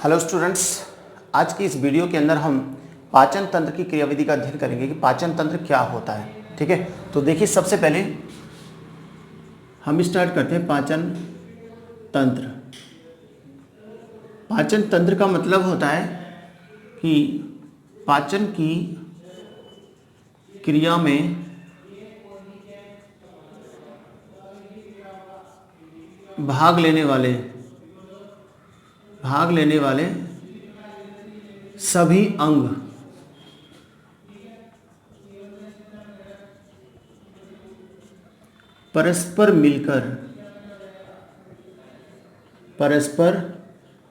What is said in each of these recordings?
Hello students, आज की इस वीडियो के अंदर हम पाचन तंत्र की क्रियाविधि का अध्ययन करेंगे कि पाचन तंत्र क्या होता है। ठीक है, तो देखिए सबसे पहले हम स्टार्ट करते हैं पाचन तंत्र। पाचन तंत्र का मतलब होता है कि पाचन की क्रिया में भाग लेने वाले सभी अंग परस्पर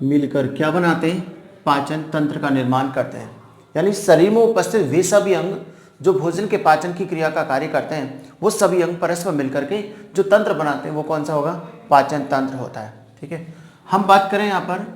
मिलकर क्या बनाते हैं? पाचन तंत्र का निर्माण करते हैं। यानी शरीर में उपस्थित वे सभी अंग जो भोजन के पाचन की क्रिया का कार्य करते हैं, वो सभी अंग परस्पर मिलकर के जो तंत्र बनाते हैं वो कौन सा होगा? पाचन तंत्र होता है। ठीक है, हम बात करें यहाँ पर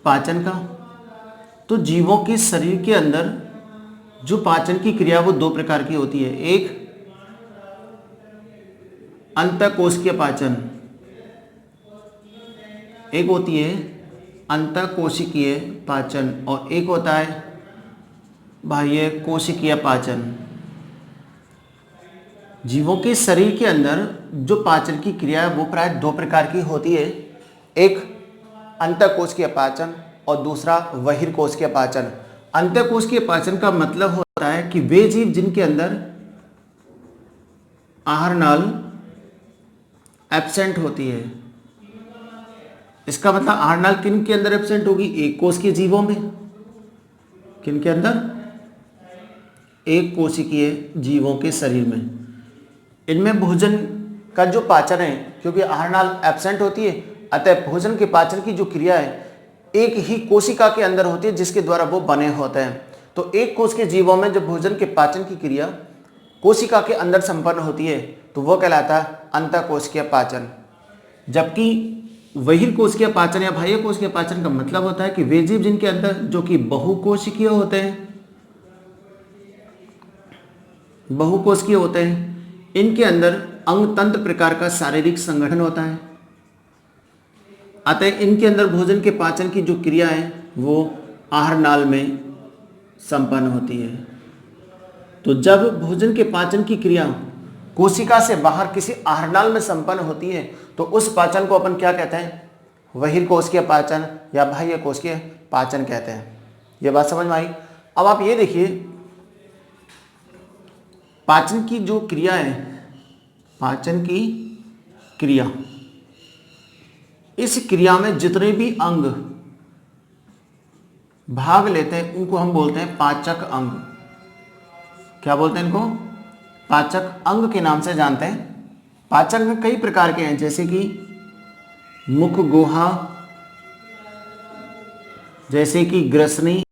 पाचन का, तो जीवों के शरीर के अंदर जो पाचन की क्रिया वो दो प्रकार की होती है। एक अंतःकोशिकीय पाचन, एक होती है अंतःकोशिकीय पाचन और एक होता है बाह्य कोशिकीय पाचन। जीवों के शरीर के अंदर जो पाचन की क्रिया है वो प्राय दो प्रकार की होती है। एक अंतःकोशिकीय पाचन और दूसरा बहिर्कोशिकीय पाचन। अंतःकोशिकीय पाचन का मतलब होता है कि वे जीव जिनके अंदर आहार नाल एब्सेंट होती है। इसका मतलब आहार नाल किन के अंदर एब्सेंट होगी? एक कोशिकीय जीवों में। किन के अंदर? एक कोशिकीय जीवों के शरीर में। इनमें भोजन का जो पाचन है, क्योंकि आहार नाल एब्सेंट होती है, अतः भोजन के पाचन की जो क्रिया है एक ही कोशिका के अंदर होती है जिसके द्वारा वो बने होते हैं। तो एक कोश के जीवों में जब भोजन के पाचन की क्रिया कोशिका के अंदर संपन्न होती है तो वो कहलाता है अंतःकोशिकीय पाचन। जबकि बहिर्कोशिकीय पाचन या बाह्य कोशिकीय पाचन का मतलब होता है कि वे जीव जिनके अंदर जो कि बहुकोशिकीय होते हैं, इनके अंदर अंग तंत्र प्रकार का शारीरिक संगठन होता है। अतः इनके अंदर भोजन के पाचन की जो क्रिया है वो आहार नाल में संपन्न होती है। तो जब भोजन के पाचन की क्रिया कोशिका से बाहर किसी आहार नाल में संपन्न होती है तो उस पाचन को अपन क्या कहते हैं? बहिर्कोशिकीय पाचन या बाह्य कोशिकीय पाचन कहते हैं। ये बात समझ में आई? अब आप ये देखिए, पाचन की जो क्रिया है, पाचन की क्रिया, इस क्रिया में जितने भी अंग भाग लेते हैं उनको हम बोलते हैं पाचक अंग। क्या बोलते हैं इनको? पाचक अंग के नाम से जानते हैं। पाचक में कई प्रकार के हैं, जैसे कि मुख गुहा, जैसे कि ग्रसनी,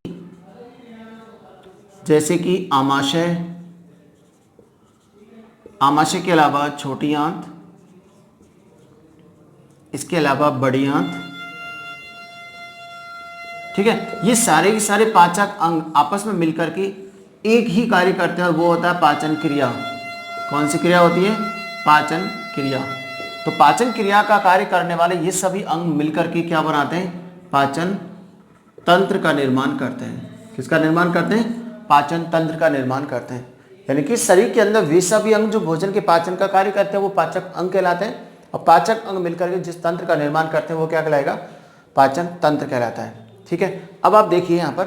जैसे कि आमाशय, आमाशय के अलावा छोटी आंत, इसके अलावा बड़ी आंत। ठीक है, ये सारे के सारे पाचक अंग आपस में मिलकर के एक ही कार्य करते हैं और वो होता है पाचन क्रिया। कौन सी क्रिया होती है? पाचन क्रिया। तो पाचन क्रिया का कार्य करने वाले ये सभी अंग मिलकर के क्या बनाते हैं? पाचन तंत्र का निर्माण करते हैं। किसका निर्माण करते हैं? पाचन तंत्र का निर्माण करते हैं। यानी कि शरीर के अंदर वे सभी अंग जो भोजन के पाचन का कार्य करते हैं वो पाचक अंग कहलाते हैं, और पाचक अंग मिलकर के जिस तंत्र का निर्माण करते हैं वो क्या कहलाएगा? पाचन तंत्र कहलाता है। ठीक है, अब आप देखिए यहां पर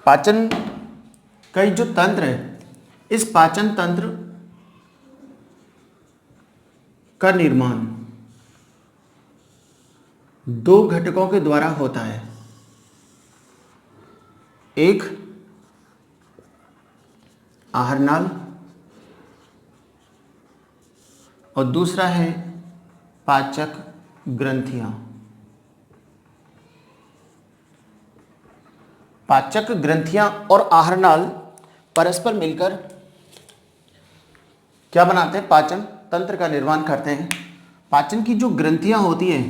पाचन का जो तंत्र है, इस पाचन तंत्र का निर्माण दो घटकों के द्वारा होता है। एक आहार नाल और दूसरा है पाचक ग्रंथियां। पाचक ग्रंथियां और आहार नाल परस्पर मिलकर क्या बनाते हैं? पाचन तंत्र का निर्माण करते हैं। पाचन की जो ग्रंथियां होती हैं,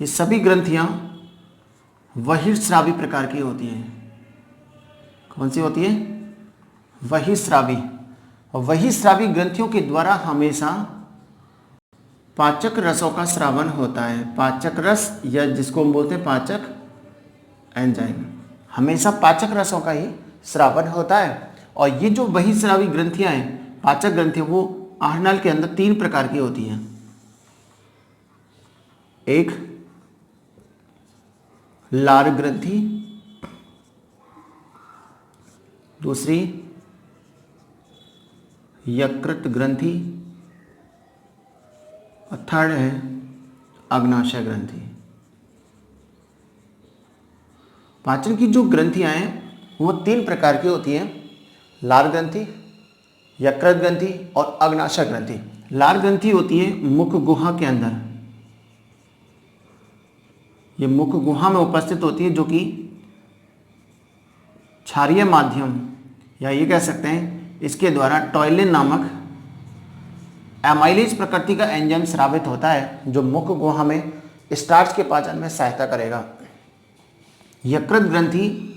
ये सभी ग्रंथियां बहिर्स्रावी प्रकार की होती हैं। कौन सी होती है? बहिर्स्रावी। और बहिर्स्रावी ग्रंथियों के द्वारा हमेशा पाचक रसों का स्रावन होता है। पाचक रस या जिसको हम बोलते हैं पाचक एंजाइम, हमेशा पाचक रसों का ही स्रावन होता है। और ये जो बहिस्रावी ग्रंथियां हैं, पाचक ग्रंथियां, वो आहारनाल के अंदर 3 प्रकार की होती हैं। एक लार ग्रंथि, दूसरी यकृत ग्रंथि और थर्ड है अग्नाशय ग्रंथि। पाचन की जो ग्रंथियां हैं वो 3 प्रकार की होती हैं, लार ग्रंथि, यकृत ग्रंथि और अग्नाशय ग्रंथि। लार ग्रंथि होती है मुख गुहा के अंदर, ये मुख गुहा में उपस्थित होती है, जो कि क्षारीय माध्यम या ये कह सकते हैं इसके द्वारा टॉयलिन नामक एमाइलेज प्रकृति का एंजाइम स्रावित होता है, जो मुख गुहा में स्टार्च के पाचन में सहायता करेगा। यकृत ग्रंथि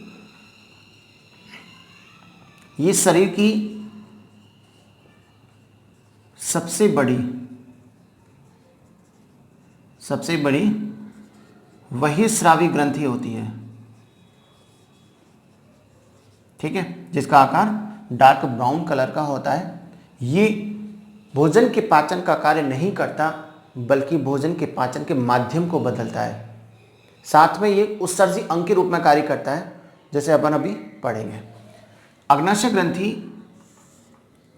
ये शरीर की सबसे बड़ी बहिस्रावी ग्रंथि होती है, ठीक है, जिसका आकार डार्क ब्राउन कलर का होता है। ये भोजन के पाचन का कार्य नहीं करता, बल्कि भोजन के पाचन के माध्यम को बदलता है। साथ में ये उत्सर्जी अंग के रूप में कार्य करता है, जैसे अपन अभी पढ़ेंगे। अग्नाशय ग्रंथि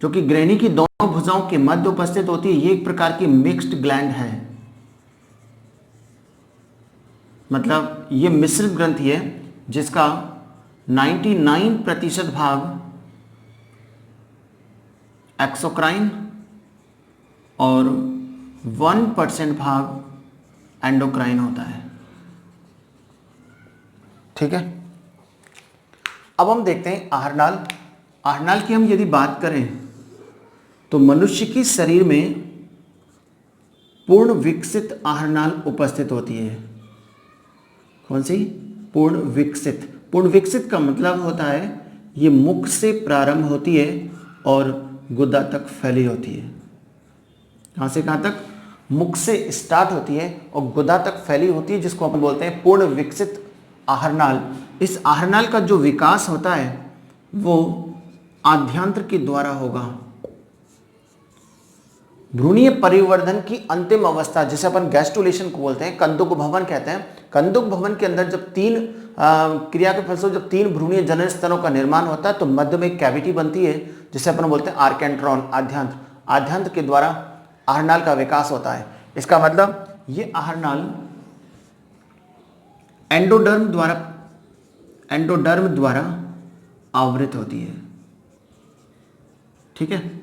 जो कि ग्रहणी की दोनों भुजाओं के मध्य उपस्थित होती है, ये एक प्रकार की मिक्स्ड ग्लैंड है, मतलब ये मिश्रित ग्रंथि है, जिसका 99% भाग एक्सोक्राइन और 1% भाग एंडोक्राइन होता है, ठीक है। अब हम देखते हैं आहारनाल। आहारनाल की हम यदि बात करें तो मनुष्य के शरीर में पूर्ण विकसित आहारनाल उपस्थित होती है। कौन सी? पूर्ण विकसित। पूर्ण विकसित का मतलब होता है ये मुख से प्रारंभ होती है और गुदा तक फैली होती है। कहाँ से कहाँ तक? मुख से स्टार्ट होती है और गुदा तक फैली होती है, जिसको अपन बोलते हैं पूर्ण विकसित आहारनाल। इस आहारनाल का जो विकास होता है वो आद्यांत्र के द्वारा होगा। भ्रूणीय परिवर्धन की अंतिम अवस्था, जिसे अपन गैस्ट्रुलेशन को बोलते हैं, कंदुक भवन कहते हैं। कंदुक भवन के अंदर जब 3 क्रिया के फलस्वरूप जब 3 भ्रूणीय जनन स्तरों का निर्माण होता है, तो मध्य में एक कैविटी बनती है, जिसे अपन बोलते हैं आर्केंट्रॉन, आद्यांत्र। आद्यांत्र के द्वारा आहारनाल का विकास होता है। इसका मतलब ये आहारनाल एंडोडर्म द्वारा आवृत होती है, ठीक है।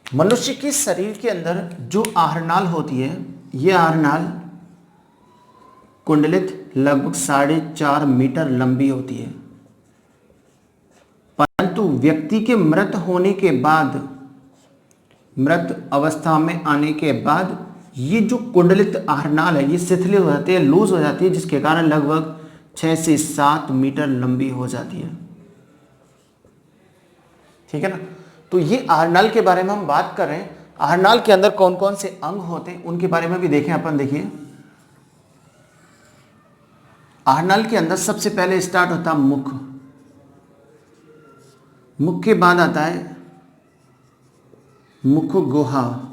मनुष्य के शरीर के अंदर जो आहारनाल होती है, ये आहारनाल कुंडलित लगभग 4.5 मीटर लंबी होती है, परंतु व्यक्ति के मृत होने के बाद, मृत अवस्था में आने के बाद ये जो कुंडलित आहारनाल है ये शिथिल हो जाती है, लूज हो जाती है, जिसके कारण लगभग 6 से 7 मीटर लंबी हो जाती है, ठीक है ना। तो ये आहारनाल के बारे में हम बात कर रहे हैं। आहारनाल के अंदर कौन कौन से अंग होते हैं उनके बारे में भी देखें अपन। देखिए, आहारनाल के अंदर सबसे पहले स्टार्ट होता है मुख। मुख के बाद आता है मुख गुहा,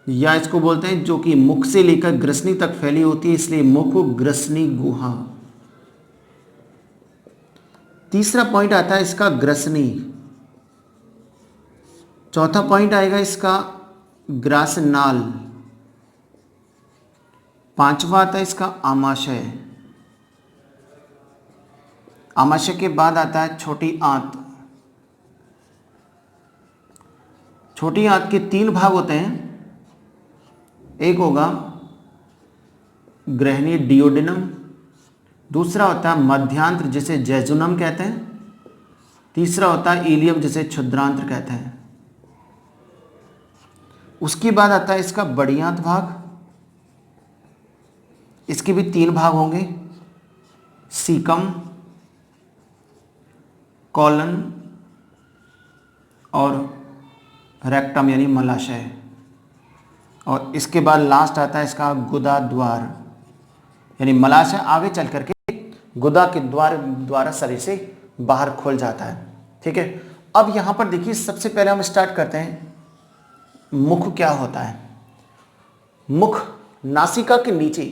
या इसको बोलते हैं जो कि मुख से लेकर ग्रसनी तक फैली होती है, इसलिए मुख ग्रसनी गुहा। तीसरा पॉइंट आता है इसका ग्रसनी। चौथा पॉइंट आएगा इसका ग्रासनाल। पांचवा आता है इसका आमाशय। आमाशय के बाद आता है छोटी आंत। छोटी आंत के 3 भाग होते हैं। एक होगा ग्रहणी डियोडिनम, दूसरा होता है मध्यांत्र जिसे जैजुनम कहते हैं, तीसरा होता है इलियम जिसे क्षुद्रांत्र कहते हैं। उसके बाद आता है इसका बड़ियांत भाग। इसके भी 3 भाग होंगे, सीकम, कॉलन और रेक्टम यानी मलाशय, और इसके बाद लास्ट आता है इसका गुदा द्वार, यानी मलाशय आगे चल करके गुदा के द्वारा शरीर से बाहर खोल जाता है। ठीक है, अब यहां पर देखिए सबसे पहले हम स्टार्ट करते हैं, मुख क्या होता है। मुख नासिका के नीचे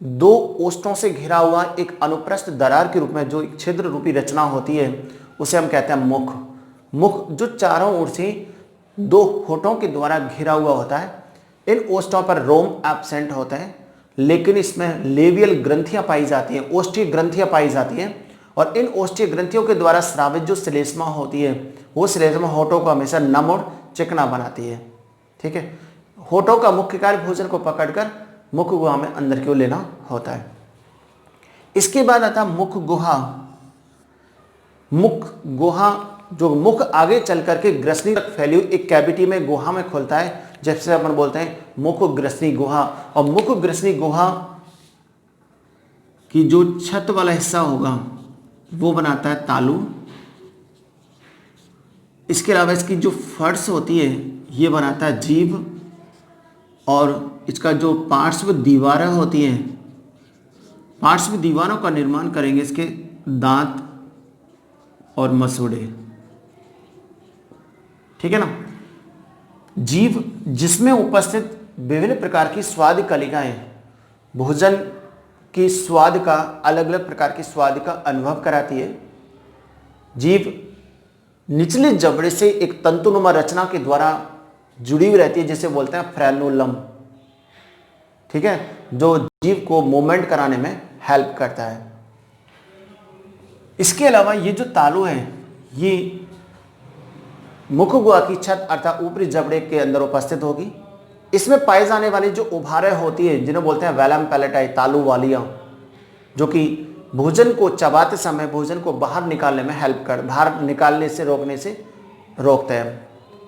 दो ओष्ठों से घिरा हुआ एक अनुप्रस्थ दरार के रूप में जो एक छिद्र रूपी रचना होती है उसे हम कहते हैं मुख। मुख जो चारों ओर से दो होठों के द्वारा घिरा हुआ होता है। इन ओष्ठों पर रोम एब्सेंट होते हैं, लेकिन इसमें लेबियल ग्रंथियां पाई जाती हैं, ओष्ठीय ग्रंथियां पाई जाती हैं, और इन ओष्ठीय ग्रंथियों के द्वारा स्रावित जो श्लेष्मा होती है वो श्लेष्मा होठों को हमेशा नम और चिकना बनाती है। ठीक है, होठों का मुख्य कार्य भोजन को पकड़कर मुख गुहा में अंदर की ओर लेना होता है। इसके बाद आता मुख गुहा। मुख गुहा जो मुख आगे चल करके ग्रसनी तक फैली हुई एक कैविटी में गुहा में खुलता है, जैसे अपन बोलते हैं मुख ग्रसनी गुहा। और मुख ग्रसनी गुहा की जो छत वाला हिस्सा होगा वो बनाता है तालु। इसके अलावा इसकी जो फर्श होती है ये बनाता है जीभ, और इसका जो पार्श्व दीवारें होती हैं, पार्श्व दीवारों का निर्माण करेंगे इसके दांत और मसूड़े। ठीक है ना। जीभ जिसमें उपस्थित विभिन्न प्रकार की स्वाद कलिकाएं भोजन की स्वाद का अलग अलग प्रकार की स्वाद का अनुभव कराती है। जीभ निचले जबड़े से एक तंतुनुमा रचना के द्वारा जुड़ी हुई रहती है, जिसे बोलते हैं फ्रेनुलम। ठीक है, जो जीभ को मूवमेंट कराने में हेल्प करता है। इसके अलावा ये जो तालु है ये मुख गुहा की छत अर्थात ऊपरी जबड़े के अंदर उपस्थित होगी। इसमें पाए जाने वाली जो उभारें होती है जिन्हें बोलते हैं वेलम पैलेटाई, तालु वालियां, जो कि भोजन को चबाते समय भोजन को बाहर निकालने में बाहर निकालने से रोकते हैं,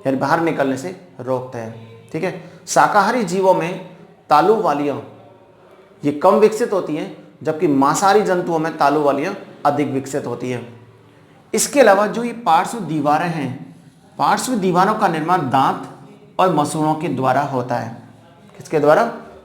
यानी बाहर निकलने से रोकते हैं। ठीक है, शाकाहारी जीवों में तालु वालियां ये कम विकसित होती हैं, जबकि मांसाहारी जंतुओं में तालु वालियां अधिक विकसित होती हैं। इसके अलावा जो ये पार्श्व दीवारें हैं, पार्श्व दीवारों का निर्माण दांत और मसूड़ों के द्वारा होता है। किसके द्वारा?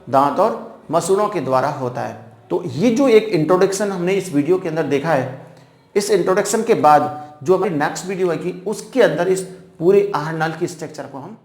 दांत और मसूड़ों के द्वारा होता है। तो ये जो एक इंट्रोडक्शन हमने इस वीडियो के अंदर देखा है, इस इंट्रोडक्शन के बाद जो हमारी नेक्स्ट वीडियो है कि उसके अंदर इस पूरे आहार नाल की स्ट्रक्चर को हम